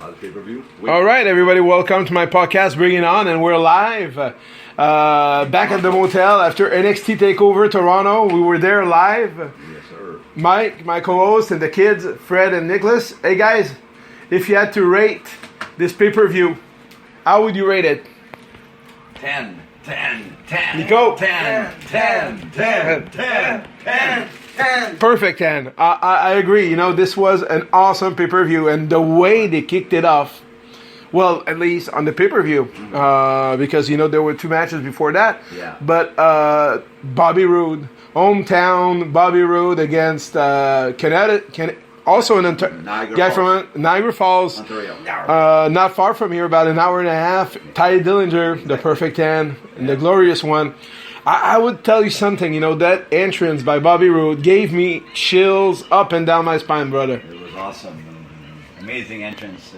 pay-per-view. All right, everybody, welcome to my podcast, Bring It On, and we're live back at the motel after NXT TakeOver Toronto. We were there live. Yes, sir. Mike, my co-host, and the kids, Fred and Nicholas. Hey, guys, if you had to rate this pay-per-view, how would you rate it? 10. Nico? 10. Perfect 10. I agree. You know, this was an awesome pay-per-view, and the way they kicked it off, well, at least on the pay-per-view, because, you know, there were two matches before that. Yeah. But Bobby Roode, hometown Bobby Roode against Connecticut, also an guy from Niagara Falls, Ontario. not far from here, about an hour and a half. Ty Dillinger, the perfect 10, and the glorious one. I would tell you something, you know, that entrance by Bobby Roode gave me chills up and down my spine, brother. It was awesome. Amazing entrance.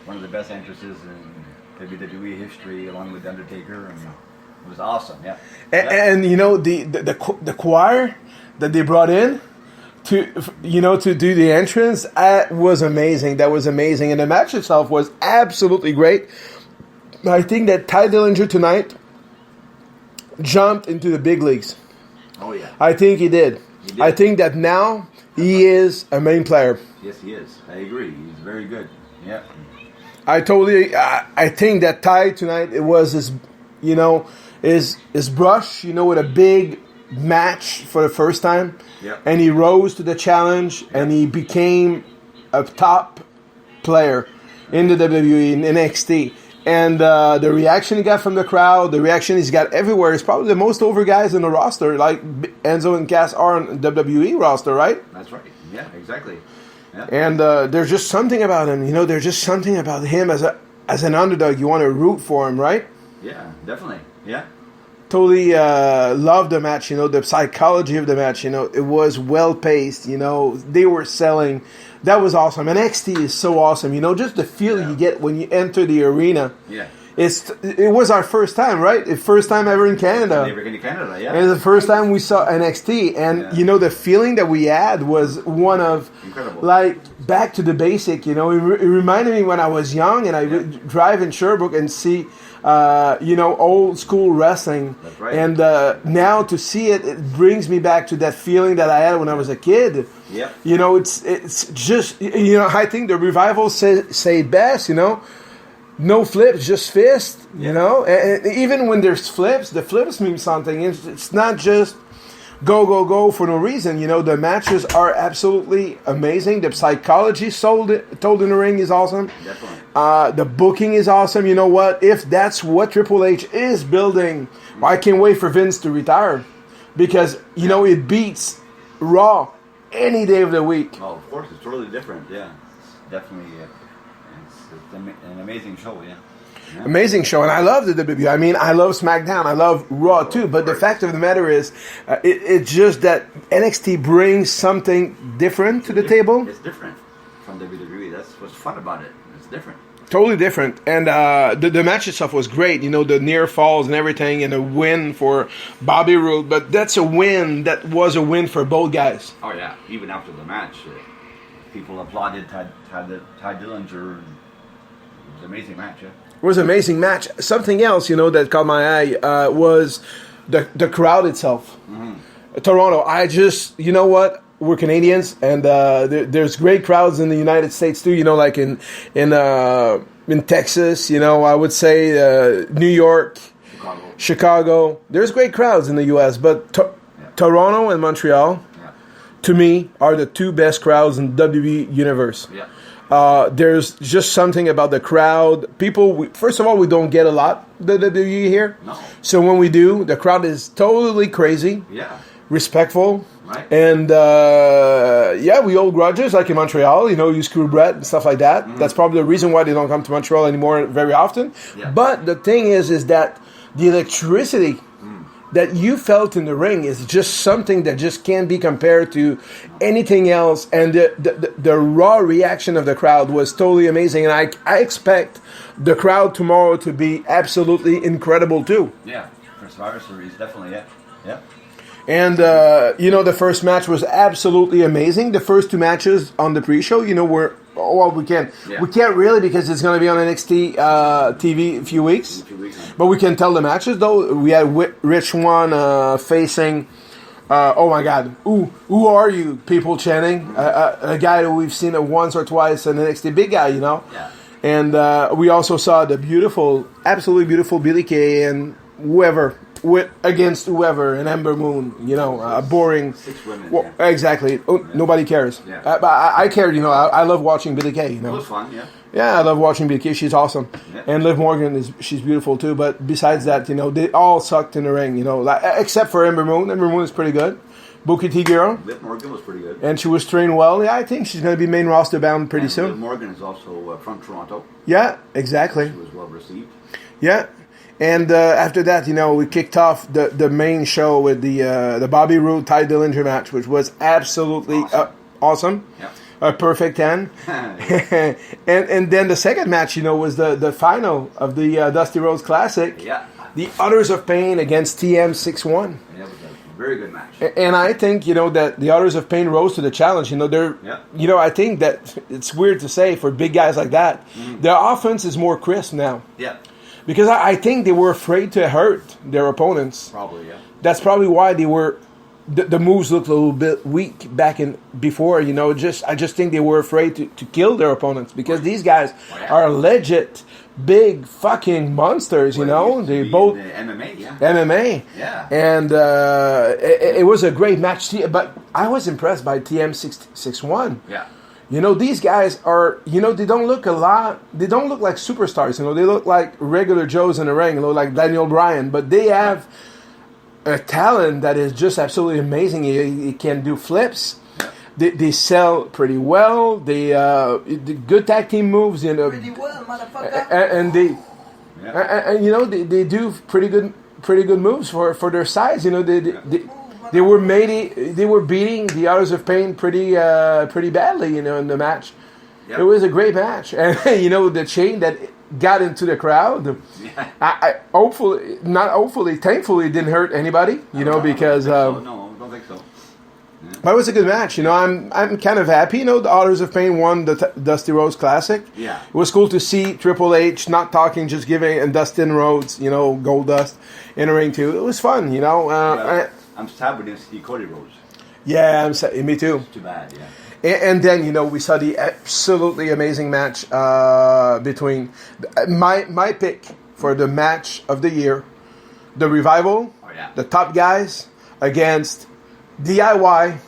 One of the best entrances in WWE history, along with Undertaker. And it was awesome, yeah. And you know, the choir that they brought in to do the entrance, was amazing. That was amazing. And the match itself was absolutely great. I think that Ty Dillinger tonight jumped into the big leagues. Oh, yeah. I think he did. I think that now he is a main player. Yes, he is. I agree. He's very good. Yeah. I think that Ty tonight, it was his brush, you know, with a big match for the first time. Yeah. And he rose to the challenge, and he became a top player in the WWE, in NXT. And the reaction he got from the crowd, the reaction he's got everywhere, is probably the most over guys in the roster, like Enzo and Cass are on the WWE roster, right? That's right. Yeah, exactly. Yeah. And there's just something about him, you know, there's just something about him as an underdog. You want to root for him, right? Yeah, definitely. Yeah. Totally loved the match, you know, the psychology of the match, you know, it was well-paced, you know, they were selling. That was awesome. NXT is so awesome, you know, just the feeling you get when you enter the arena. Yeah. It was our first time, right? The first time ever in Canada. Never in Canada, yeah. And it's the first time we saw NXT. And, you know, the feeling that we had was one of, incredible, like, back to the basic, you know. It reminded me when I was young and I would drive in Sherbrooke and see, old school wrestling. That's right. And now to see it brings me back to that feeling that I had when I was a kid. Yeah. You know, it's just, you know, I think the Revival say it best, you know. No flips, just fist, you know. And even when there's flips, the flips mean something. It's not just go for no reason. You know, the matches are absolutely amazing. The psychology told in the ring is awesome. Definitely. The booking is awesome. You know what? If that's what Triple H is building, I can't wait for Vince to retire. Because, you know, it beats Raw any day of the week. Oh, of course, it's totally different. Yeah. It's definitely it's an amazing show, yeah. Amazing show, and I love the WWE. I mean, I love SmackDown, I love Raw too. But the fact of the matter is, it's just that NXT brings something different to the table. It's different from WWE. That's what's fun about it. It's different. Totally different. And the match itself was great. You know, the near falls and everything, and a win for Bobby Roode. But that's a win that was a win for both guys. Oh yeah, even after the match, People applauded Ty Dillinger. It was an amazing match, yeah. It was an amazing match. Something else, you know, that caught my eye was the crowd itself. Mm-hmm. Toronto, you know what? We're Canadians, and there's great crowds in the United States too. You know, like in Texas. You know, I would say New York, Chicago. There's great crowds in the U.S., but Toronto and Montreal, to me, are the two best crowds in WWE universe. Yeah. There's just something about the crowd. People, first of all, we don't get a lot the WWE here. No. So when we do, the crowd is totally crazy. Yeah. Respectful. Right. And, we hold grudges, like in Montreal. You know, you screw Brett and stuff like that. Mm-hmm. That's probably the reason why they don't come to Montreal anymore very often. Yeah. But the thing is that the electricity that you felt in the ring is just something that just can't be compared to anything else. And the raw reaction of the crowd was totally amazing. And I expect the crowd tomorrow to be absolutely incredible too. Yeah, for Survivor Series, definitely, yeah. Yeah. And, the first match was absolutely amazing. The first two matches on the pre-show, were Oh, well, we can. Yeah. We can't really because it's going to be on NXT TV in a few weeks. In a few weeks. But we can tell the matches though. We had Rich Swann facing. Oh my God! Who are you? People chanting. A guy that we've seen once or twice, an NXT big guy, you know. Yeah. And we also saw the beautiful, absolutely beautiful Billie Kay and whoever against whoever and Ember Moon. You know, boring. 6 women. Well, exactly. Oh, nobody cares. Yeah. But I cared. You know, I love watching Billie Kay. You It know. was fun, yeah. Yeah, I love watching Billie Kay. She's awesome. Yeah. And Liv Morgan she's beautiful too. But besides that, you know, they all sucked in the ring. You know, like, except for Ember Moon. Ember Moon is pretty good. Booker T girl, Liv Morgan was pretty good. and she was trained well. Yeah, I think she's going to be main roster bound pretty And soon. Liv Morgan is also from Toronto. Yeah, exactly. She was well received. Yeah, and after that, you know, we kicked off the main show with the Bobby Roode Ty Dillinger match, which was absolutely awesome. Yeah. A perfect 10. and then the second match, you know, was the final of the Dusty Rhodes Classic. Yeah. The Utters of Pain against TM61. Yeah, it was a very good match. And I think, you know, that the Utters of Pain rose to the challenge. You know, you know, I think that it's weird to say for big guys like that, their offense is more crisp now. Yeah. Because I think they were afraid to hurt their opponents. Probably, yeah. That's probably why they were. The moves looked a little bit weak before. You know, I just think they were afraid to kill their opponents because these guys are legit big fucking monsters. You know, they both MMA, yeah. MMA. Yeah. And it was a great match. But I was impressed by TM61. Yeah. You know, these guys are, you know, they don't look they don't look like superstars, you know, they look like regular Joes in the ring, you know, like Daniel Bryan, but they have a talent that is just absolutely amazing. He can do flips. They sell pretty well. They the good tag team moves, you know. Pretty well, motherfucker. And they, and you know, they do pretty good moves for their size. You know, they were beating the Utters of Pain pretty badly, you know, in the match. Yep. It was a great match, and you know the chain that got into the crowd. I thankfully, it didn't hurt anybody, you know, because no, I don't think so. Yeah. But it was a good match, you know. I'm kind of happy, you know. The Utters of Pain won the Dusty Rhodes Classic. Yeah, it was cool to see Triple H not talking, just giving and Dustin Rhodes, you know, Gold Dust in the ring too. It was fun, you know. I'm sad we didn't see Cody Rhodes. Yeah, me too. It's too bad, yeah. And then, you know, we saw the absolutely amazing match between my pick for the match of the year, the Revival, the top guys against DIY,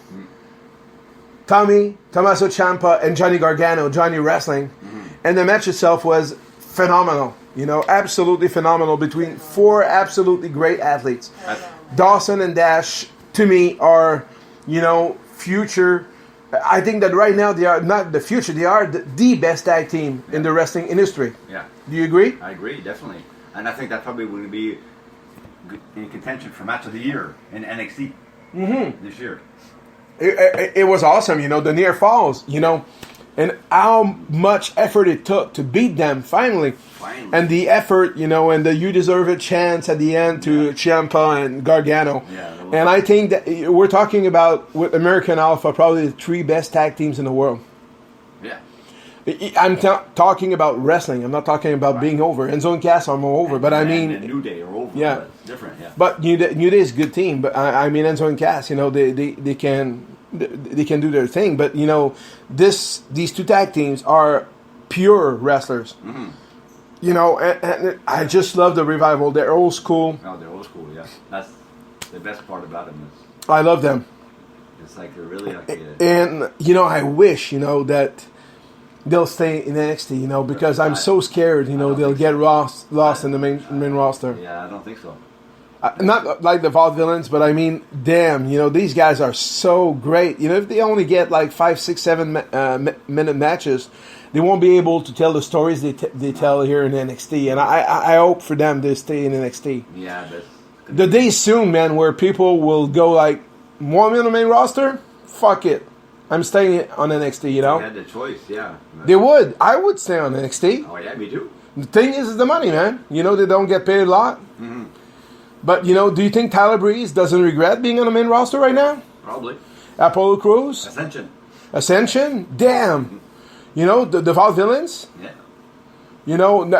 Tommaso Ciampa, and Johnny Gargano, Johnny Wrestling. And the match itself was phenomenal, you know, absolutely phenomenal between 4 absolutely great athletes. Dawson and Dash, to me, are, you know, future. I think that right now they are not the future. They are the best tag team in the wrestling industry. Yeah. Do you agree? I agree, definitely. And I think that probably will be in contention for match of the year in NXT this year. It was awesome, you know, the near falls, you know, and how much effort it took to beat them finally. And the effort, you know, and the you deserve it chance at the end to Ciampa and Gargano. And I think that we're talking about, with American Alpha, probably the 3 best tag teams in the world. Yeah. I'm talking about wrestling. I'm not talking about being over. Enzo and Cass are more over, but I mean... And New Day are over. Yeah. But it's different, yeah. But New Day is a good team. But I mean, Enzo and Cass, you know, they can do their thing. But, you know, these 2 tag teams are pure wrestlers. You know, and I just love the Revival. They're old school. No, they're old school, yeah. That's the best part about them. I love them. It's like they're really like... And, you know, I wish, you know, that they'll stay in NXT, you know, because I'm so scared, you know, they'll get lost in the main roster. Yeah, I don't think so. Not like the Vaudevillains, but I mean, damn, you know, these guys are so great. You know, if they only get like 5, 6, 7 minute matches, they won't be able to tell the stories they tell here in NXT. And I hope for them to stay in NXT. Yeah, the day soon, man, where people will go like, want me on the main roster? Fuck it. I'm staying on NXT, you know? They had the choice, yeah. They would. I would stay on NXT. Oh, yeah, me too. The thing is the money, man. You know, they don't get paid a lot. But, you know, do you think Tyler Breeze doesn't regret being on the main roster right now? Probably. Apollo Crews? Ascension? Damn. You know, the Vaudevillains. Yeah. You know,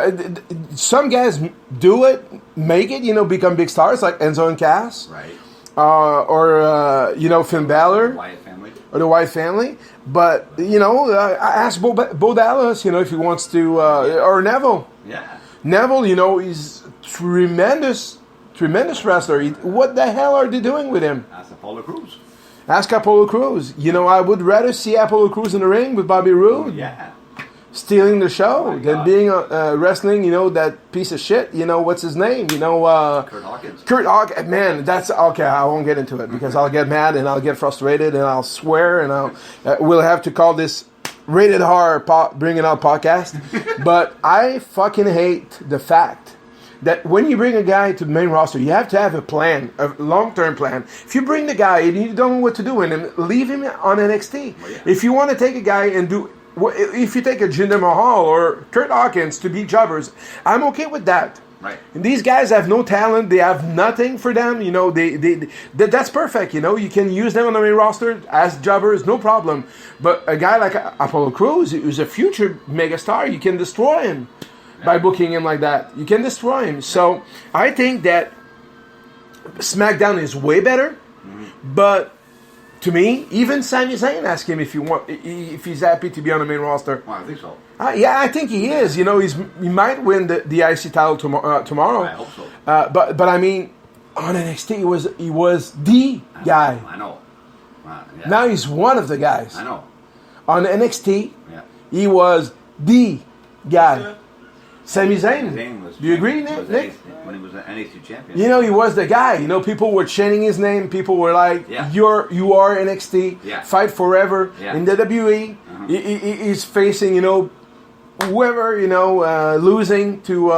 some guys do it, make it. You know, become big stars like Enzo and Cass, Right. or you know, Finn Balor. Wyatt family. Or the White family, but you know, I asked Bo Dallas, you know, if he wants to, or Neville. Yeah. Neville, you know, he's tremendous wrestler. What the hell are they doing with him? That's Apollo Crews. Ask Apollo Crews. You know, I would rather see Apollo Crews in the ring with Bobby Roode, Yeah. stealing the show, Oh my than God. being wrestling. You know, that piece of shit. You know, what's his name? You know, Kurt Hawkins. Kurt Hawkins, man, that's okay. I won't get into it because I'll get mad and I'll get frustrated and I'll swear and we'll have to call this rated R bringing out podcast. But I fucking hate the fact that when you bring a guy to the main roster, you have to have a plan, a long-term plan. If you bring the guy and you don't know what to do with him, leave him on NXT. Well, yeah. If you want to take a guy and do, if you take a Jinder Mahal or Kurt Hawkins to beat jobbers, I'm okay with that. Right. And these guys have no talent. They have nothing for them. You know, that's perfect. You know, you can use them on the main roster as jobbers, no problem. But a guy like Apollo Crews, who's a future megastar, you can destroy him by booking him like that. You can destroy him. So I think that SmackDown is way better. But to me, even Sami Zayn asked him if he's happy to be on the main roster. Well, I think so. Yeah, I think he is. You know, he might win the IC title tomorrow. I hope so. But I mean, on NXT he was the guy. I know. Yeah. Now he's one of the guys. I know. On NXT, Yeah. he was the guy. Sami Zayn. Zayn was Do you agree, was Nick? when he was an NXT champion. You know, he was the guy. You know, people were chanting his name. People were like, Yeah. you are NXT. Yeah. Fight forever." Yeah. In the WWE, he's facing, you know, whoever, you know, losing to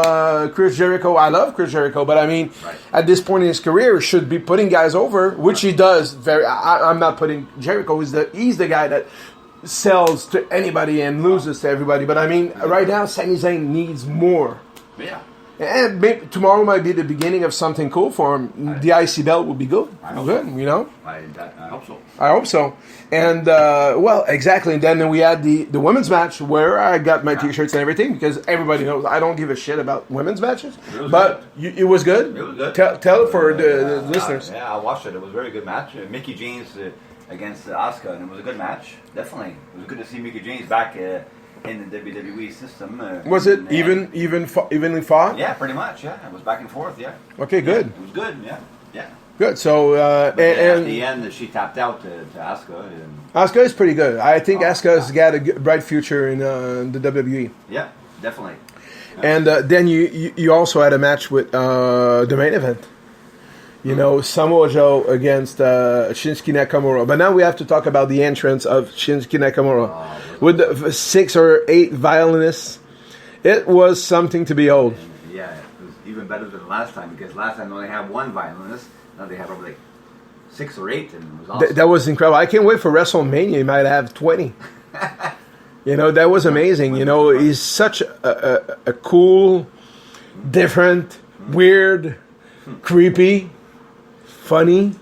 Chris Jericho. I love Chris Jericho, but I mean, Right. at this point in his career, should be putting guys over, which he does. I'm not putting Jericho. He's the guy that sells to anybody and loses to everybody. But I mean, right now, Sami Zayn needs more. Yeah. And maybe tomorrow might be the beginning of something cool for him. The IC belt would be good. I hope Good, so. you know. I hope so. I hope so. And well, exactly. And then we had the women's match where I got my T-shirts and everything because everybody knows I don't give a shit about women's matches. It was But it was good. It was good. Tell it for the listeners. Yeah, I watched it. It was a very good match. Mickey James against Asuka, and it was a good match. Definitely, it was good to see Mickey James back in the WWE system. Was it and- evenly fought? Yeah, pretty much. Yeah, it was back and forth. Yeah. Okay, good. It was good. Yeah. Yeah. Good. So But at and the end, she tapped out to Asuka. And, Asuka is pretty good. I think Oh, Asuka's got a bright future in the WWE. yeah, definitely. And then you also had a match with the main event. You know, Samoa Joe against Shinsuke Nakamura. But now we have to talk about the entrance of Shinsuke Nakamura. With the 6 or 8 violinists. It was something to behold. Yeah, it was even better than last time because last time they only had one violinist. Now they have probably like 6 or 8, and it was awesome. That was incredible. I can't wait for WrestleMania. You might have 20. You know, that was amazing. You know, he's such a cool, different, weird, creepy, funny.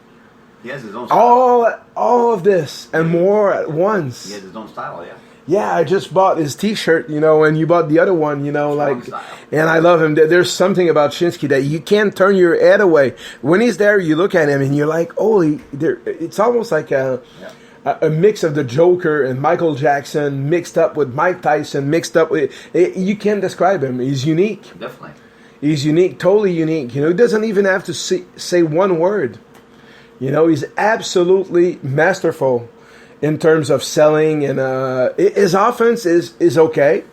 He has his own style. All of this and more at once. He has his own style, yeah. Yeah, I just bought his T-shirt, you know, and you bought the other one, you know, Strong like, style. and I love him. There's something about Shinsuke that you can't turn your head away. When he's there, you look at him and you're like, oh, it's almost like a mix of the Joker and Michael Jackson mixed up with Mike Tyson, mixed up with, you can't describe him. He's unique. Definitely. He's unique, totally unique. You know, he doesn't even have to say one word. You know, he's absolutely masterful in terms of selling, and his offense is okay.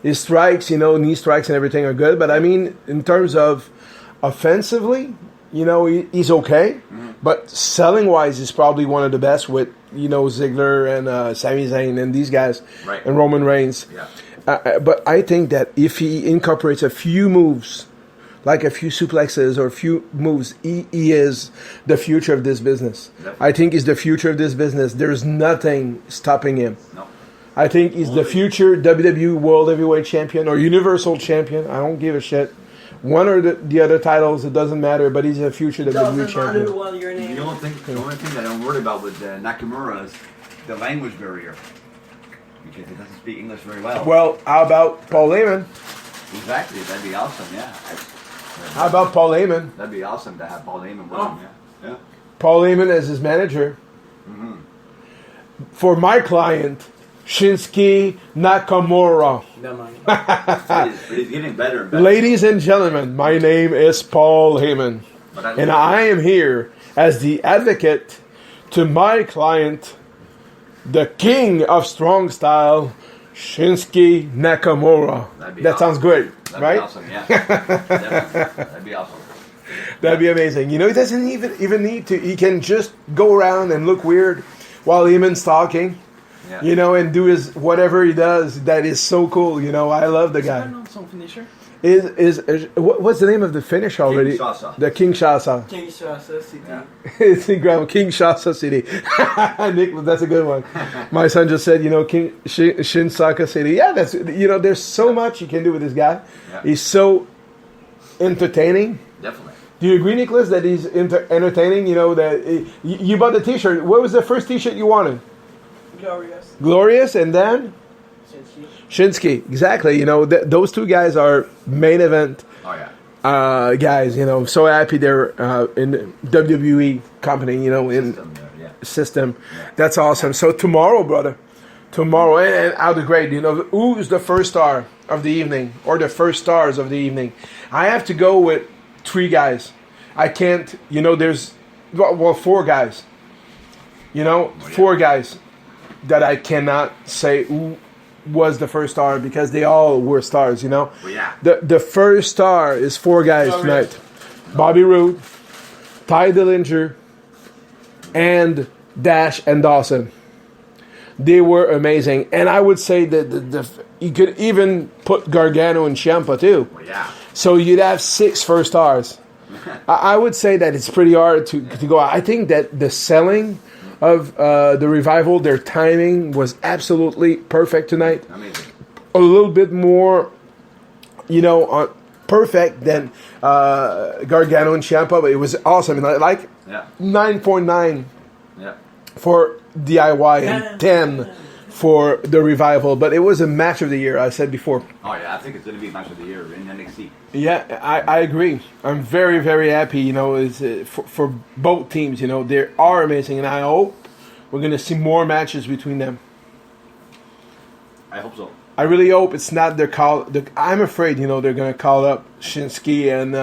His strikes, you know, knee strikes and everything are good. But I mean, in terms of offensively, you know, he's okay. Mm-hmm. But selling wise, he's probably one of the best with, you know, Ziggler and Sami Zayn and these guys, Right. and Roman Reigns. Yeah. But I think that if he incorporates a few moves, like a few suplexes or a few moves, he is the future of this business. Definitely. I think he's the future of this business. There's nothing stopping him. No. I think he's the future WWE World Heavyweight Champion or Universal Champion. I don't give a shit. One or the other titles, it doesn't matter, but he's a future WWE Doesn't matter Champion. what your name The only thing that I'm worried about with Nakamura is the language barrier. if he doesn't speak English very well. Well, how about Paul Heyman? Exactly, that'd be awesome. Yeah. How about Paul Heyman? That'd be awesome to have Paul Heyman with him. Yeah. Paul Heyman as his manager. For my client, Shinsuke Nakamura. No money. But he's getting better and better. Ladies and gentlemen, my name is Paul Heyman. And I am here as the advocate to my client, the king of strong style, Shinsuke Nakamura. That sounds great, That'd right? be awesome, yeah. Definitely. That'd be awesome. That'd be amazing. You know, he doesn't even need to. He can just go around and look weird while Heyman's talking. Yeah. You know, and do his whatever he does. That is so cool. You know, I love the guy. Some finisher. What's the name of the finish already? Kinshasa. The Kinshasa. Kinshasa City. Yeah. It's incredible. Kinshasa City. Nick, that's a good one. My son just said, you know, Shinsaka City. Yeah, that's, you know, there's so much you can do with this guy. Yeah. He's so entertaining. Definitely. Do you agree, Nicholas, that he's entertaining? You know, that you bought the T-shirt. What was the first T-shirt you wanted? Glorious. Glorious, and then Shinsuke. Exactly. You know, those two guys are main event Oh, yeah. guys. You know, so happy they're in the WWE company. You know, in System there, yeah. system. That's awesome. So tomorrow, brother, tomorrow, and out the great. You know, who's the first star of the evening or the first stars of the evening? I have to go with 3 guys. I can't. You know, there's well 4 guys. You know, 4 guys that I cannot say who was the first star because they all were stars. You know, Well, yeah. the first star is 4 guys tonight: Bobby Roode, Ty Dillinger, and Dash and Dawson. They were amazing, and I would say that you could even put Gargano and Ciampa too. Well, yeah. So you'd have 6 first stars. I would say that it's pretty hard to go. I think that the selling of the Revival, their timing was absolutely perfect tonight. Amazing. A little bit more, you know, perfect than Gargano and Ciampa, but it was awesome. And I like Yeah. 9.9 Yeah. for DIY and 10 for the Revival. But it was a match of the year, I said before. Oh, yeah. I think it's going to be match of the year in NXT. Yeah, I agree. I'm very, very happy, you know, for both teams. You know, they are amazing, and I hope we're going to see more matches between them. I hope so. I really hope it's not their call. I'm afraid, you know, they're going to call up Shinsuke and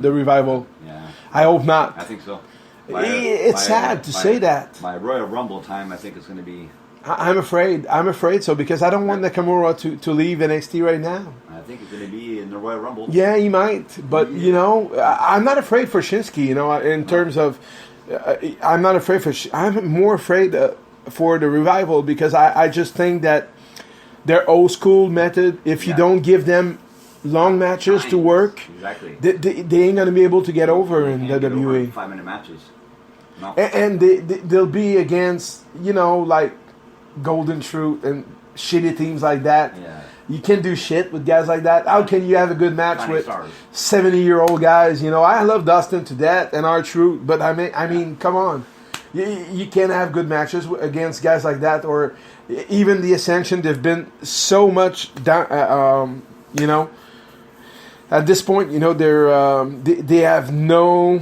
the Revival. Yeah. I hope not. I think so. It's sad to say that. My Royal Rumble time, I think, is going to be. I'm afraid. I'm afraid so because I don't want Nakamura to leave NXT right now. I think it's going to be in the Royal Rumble. Yeah, he might, but you know, I'm not afraid for Shinsuke. You know, in terms of, I'm not afraid for. I'm more afraid for the Revival because I just think that their old school method. If you don't give them long matches to work, Exactly. they ain't gonna be able to get over in Can't get over WWE. 5-minute matches. No. And they'll be against, you know, like Golden Truth and shitty teams like that. Yeah. You can't do shit with guys like that. How can you have a good match Tiny with stars. 70-year-old guys? You know, I love Dustin to death and R-Truth, but I mean, come on. You can't have good matches against guys like that, or even the Ascension. They've been so much down, you know. At this point, you know, they have no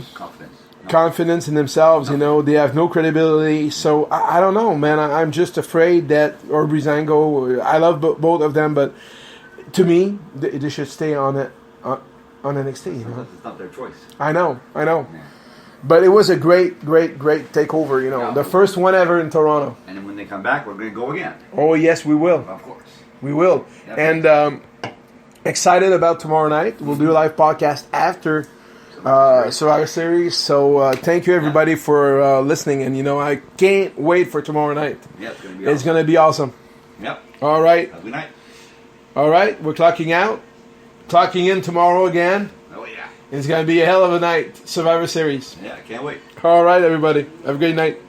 confidence in themselves. You know, they have no credibility. So I don't know, man. I'm just afraid that, or Breezango, I love both of them, but to me, they should stay on NXT. You know? It's not their choice. I know. Yeah. But it was a great takeover. You know, Yeah. the first one ever in Toronto. And then when they come back, we're going to go again. Oh yes, we will. Of course. We will. Yeah, And excited about tomorrow night. We'll do a live podcast after Survivor Series. So thank you everybody for listening. And you know, I can't wait for tomorrow night. Yeah, it's going to be It's awesome. going to be awesome. Yep. All right. Have a good night. All right. We're clocking out. Clocking in tomorrow again. Oh, yeah. It's going to be a hell of a night. Survivor Series. Yeah, I can't wait. All right, everybody. Have a great night.